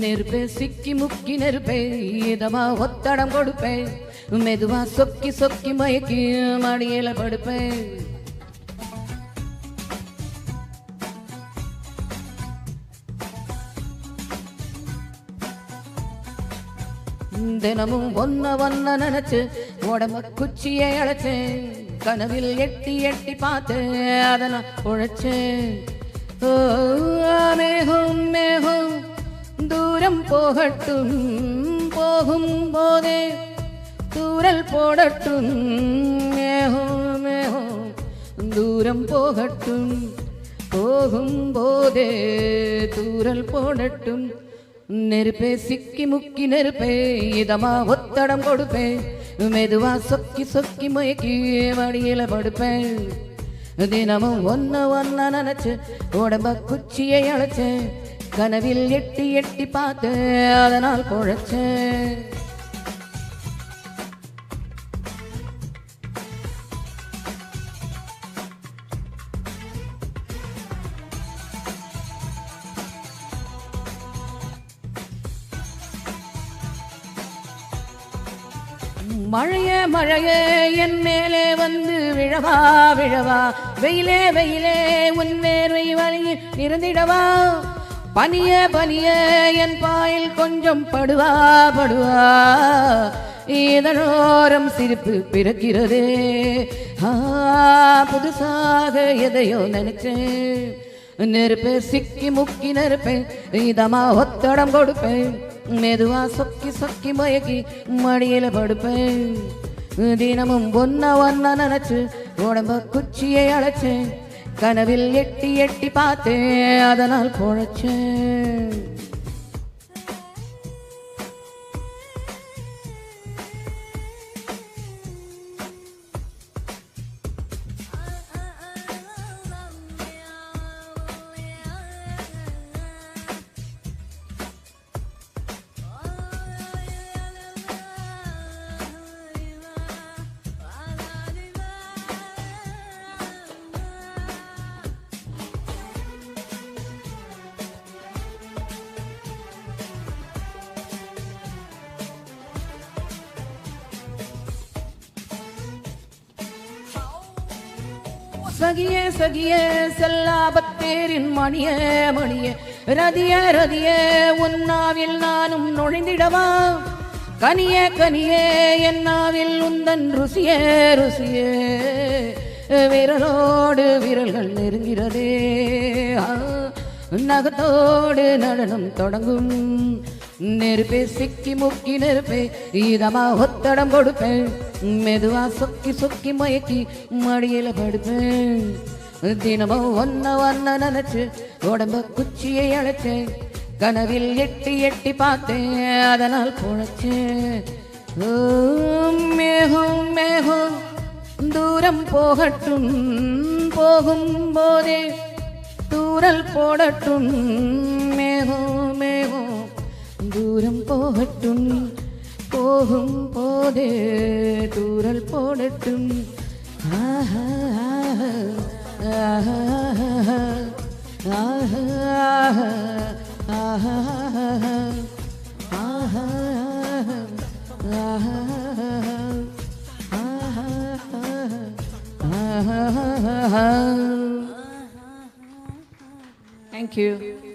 நெருப்பே சிக்கி முக்கி நெருப்பே இதமா ஒத்தடம் கொடுப்பேன் மெதுவா சொக்கி சொக்கி மயக்கி மடியில படுப்பேன் தினமும் ஒன்ன ஒன்ன நினைச்சு உடம்ப குச்சியை அழைச்சேன் கனவில் எட்டி எட்டி பார்த்தேன் அதை நான் உழைச்சேன் மேகம் மேகம் தூரம் போகட்டும் போகும் போதே தூரல் போடட்டும் மேகம் மேகம் தூரம் போகட்டும் போகும் போதே தூரல் போடட்டும் நெருப்பே சிக்கி முக்கி நெருப்பே இதமா ஒத்தடம் கொடுப்பேன் மெதுவா சொக்கி சொக்கி மயக்கி மடியில படுப்பேன் தினமும் ஒன்ன ஒன்ன நினைச்சு உடம்ப குச்சியை அழைச்சேன் கனவில் எட்டி எட்டி பார்த்தேன் அதனால் பொழைச்சேன் மழையே மழையே என் மேலே வந்து விழவா விழவா வெயிலே வெயிலே உன் வேர்வை வழியில் இருந்திடவா பனியே பனியே என் பாயில் கொஞ்சம் படுவா படுவா இதனோரம் சிரிப்பு பிறக்கிறதே புதுசாக எதையோ நினைச்சேன் நெருப்பே சிக்கி முக்கி நெருப்பேன் இதமா ஒத்தடம் கொடுப்பேன் மெதுவா சொக்கி சொக்கி மயக்கி மடியில படுப்பேன் தினமும் ஒன்ன ஒன்ன நினைச்சு உடம்ப குச்சியை அழைச்சேன் கனவில் எட்டி எட்டி பார்த்தேன் அதனால் பொழைச்சேன் சகியே சகியே செல்லாபத்தேரின் மணியே மணியே ரதியே ரதியே உன்னாவில் நானும் நுழைந்திடவா கனியே கனியே என்னாவில் உந்தன் ருசியே ருசியே விரலோடு விரல்கள் நெருங்கிறதே நகத்தோடு நடனம் தொடங்கும் நெருப்பே சிக்கி முக்கி நெருப்பே இதமா ஒத்தடம் கொடுப்பேன் மெதுவா சொக்கி சொக்கி மயக்கி மடியில படுப்பேன் தினமும் ஒன்ன ஒன்ன நினைச்சு உடம்ப குச்சியை அழைச்சேன் கனவில் எட்டி எட்டி பார்த்தேன் அதனால் பொழைச்சேன் மேகம் மேகம் தூரம் போகட்டும் போகும் போதே தூரல் போடட்டும் மேகம் மேகம் தூரம் போகட்டும் போகும் போதே தூரல் போடட்டும் ஆஹா ஆஹா ஆஹா ஆஹா ஆஹா ஆஹா. Thank you.